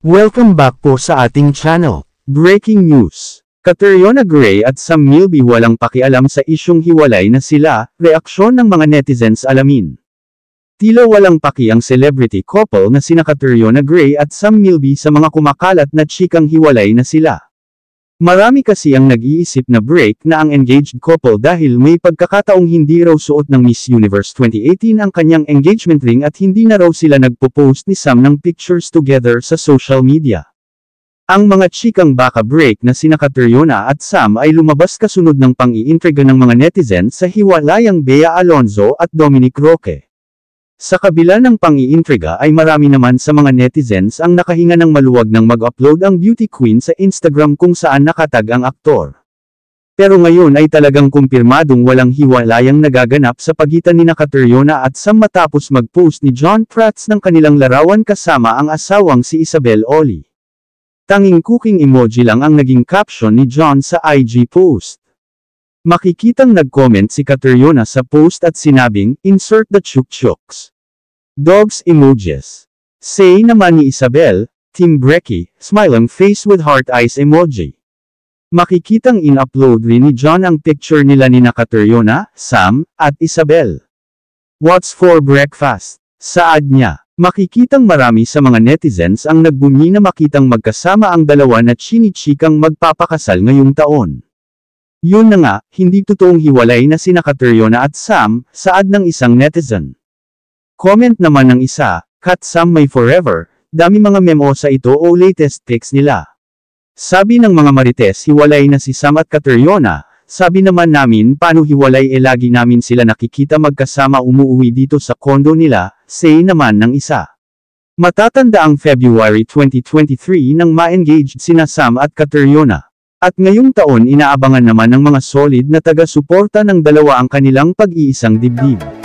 Welcome back po sa ating channel. Breaking news. Catriona Gray at Sam Milby walang pakialam sa isyung hiwalay na sila, reaksyon ng mga netizens alamin. Tila walang paki ang celebrity couple na sina Catriona Gray at Sam Milby sa mga kumakalat na chikang hiwalay na sila. Marami kasi ang nag-iisip na break na ang engaged couple dahil may pagkakataong hindi raw suot ng Miss Universe 2018 ang kanyang engagement ring at hindi na raw sila nagpo-post ni Sam ng pictures together sa social media. Ang mga chikang baka break na sina Catriona at Sam ay lumabas kasunod ng pang-iintriga ng mga netizens sa hiwalayang Bea Alonzo at Dominic Roque. Sa kabila ng pang-iintriga ay marami naman sa mga netizens ang nakahinga ng maluwag nang mag-upload ang beauty queen sa Instagram kung saan nakatag ang aktor. Pero ngayon ay talagang kumpirmadong walang hiwalayang nagaganap sa pagitan ni Catriona at Sam matapos mag-post ni John Prats ng kanilang larawan kasama ang asawang si Isabel Oli. Tanging cooking emoji lang ang naging caption ni John sa IG post. Makikitang nag-comment si Catriona sa post at sinabing, "Insert the chuk-chuks." Dogs emojis. Say naman ni Isabel, Team Brecky, smiling face with heart eyes emoji. Makikitang in-upload rin ni John ang picture nila ni Catriona, Sam, at Isabel. What's for breakfast? Saad niya. Makikitang marami sa mga netizens ang nagbunyi na makitang magkasama ang dalawa na chini-chikang magpapakasal ngayong taon. Yun na nga, hindi totoong hiwalay na sina Catriona at Sam, saad ng isang netizen. Comment naman ng isa, "Kat Sam may forever," dami mga memo sa ito o latest pics nila. Sabi ng mga marites hiwalay na si Sam at Catriona, sabi naman namin paano hiwalay lagi namin sila nakikita magkasama umuwi dito sa kondo nila, say naman ng isa. Matatanda ang February 2023 nang ma-engaged sina Sam at Catriona. At ngayong taon inaabangan naman ng mga solid na taga-suporta ng dalawa ang kanilang pag-iisang dibdib.